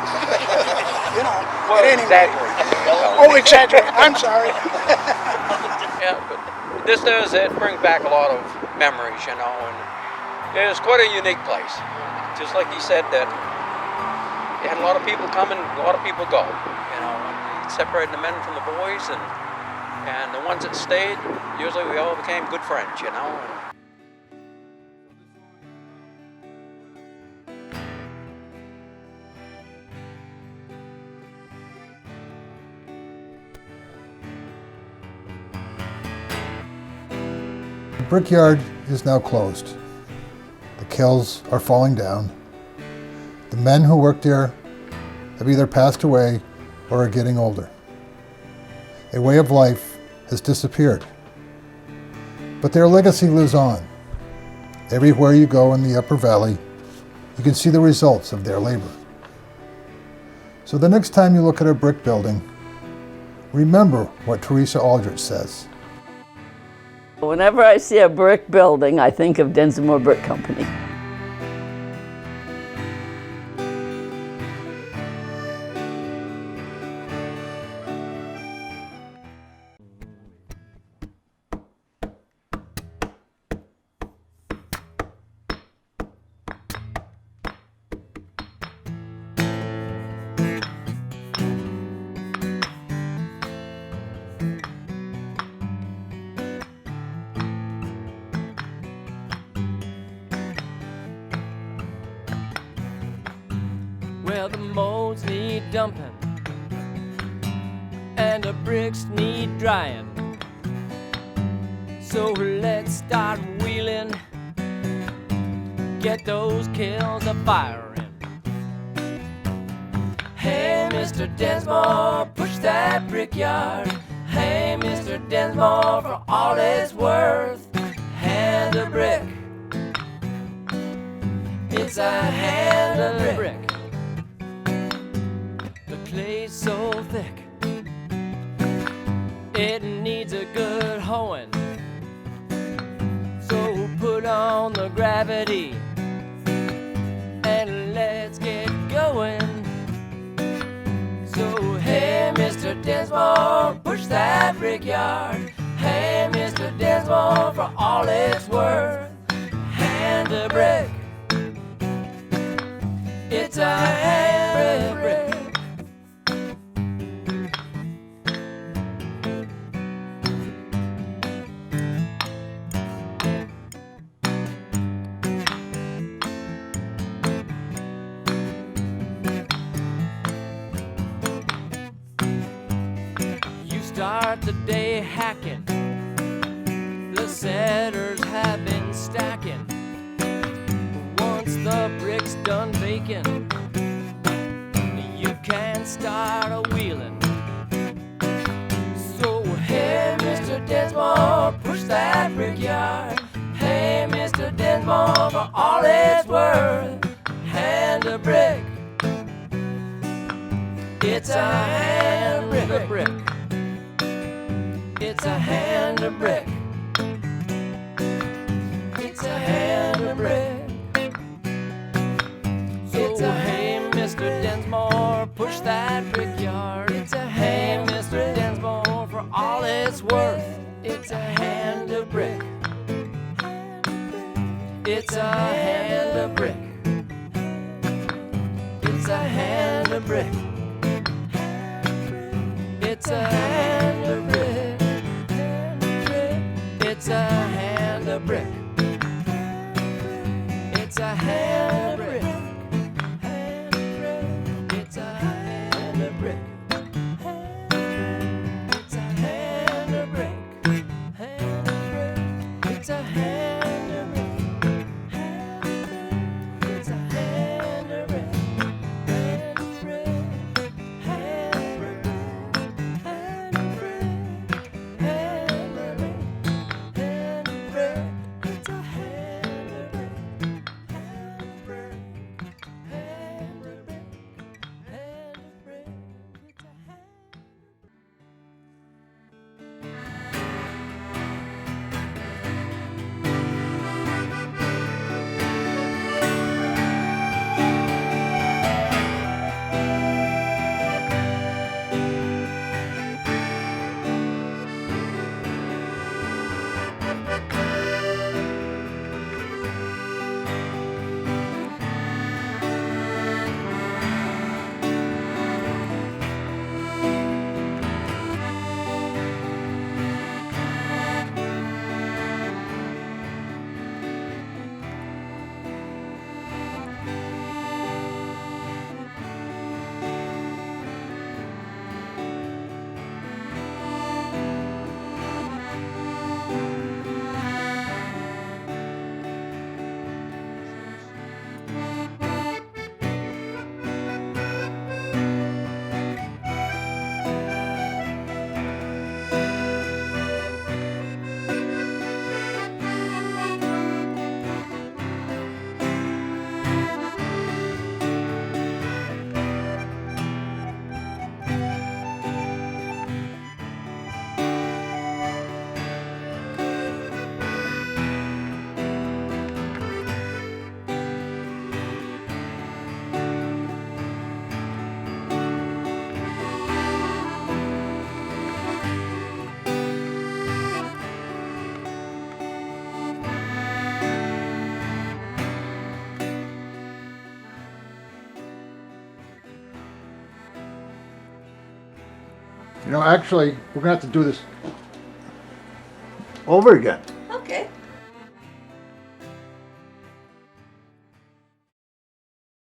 Well, at any rate. Oh, exaggerate. I'm sorry. Yeah, but this does, it brings back a lot of memories, and it's quite a unique place. Just like he said, that you had a lot of people come and a lot of people go, and separating the men from the boys, and the ones that stayed, usually we all became good friends, The brickyard is now closed. The kilns are falling down. The men who worked there have either passed away or are getting older. A way of life has disappeared. But their legacy lives on. Everywhere you go in the Upper Valley, you can see the results of their labor. So the next time you look at a brick building, remember what Teresa Aldrich says. Whenever I see a brick building, I think of Densmore Brick Company. Well, the molds need dumping and the bricks need drying. So let's start wheeling, get those kilns a firing. Hey, Mr. Densmore, push that brickyard. Hey, Mr. Densmore, for all it's worth, hand a brick. It's a hand a brick. The clay's so thick, it needs a good hoeing. So put on the gravity and let's get going. So hey, Mr. Densmore, push that brickyard. Hey, Mr. Densmore, for all it's worth, hand a brick. It's a hand a brick. Start the day hacking, the setters have been stacking. Once the brick's done baking, you can start a wheeling. So hey, Mr. Densmore, push that brickyard. Hey, Mr. Densmore, for all it's worth, hand a brick. It's a hand a brick. It's a hand a brick. It's a hand a brick. So hey, Mr. Densmore, push that brickyard. It's a hey, Mr. Densmore, for all it's worth. It's a hand a brick. It's a hand a brick. It's a hand a brick. It's a hand a brick. It's a hand a brick. It's a hand a brick. It's a hand a brick. It's a hand a brick. It's a hand a brick. It's a hand a brick. You know, actually, we're going to have to do this Over again.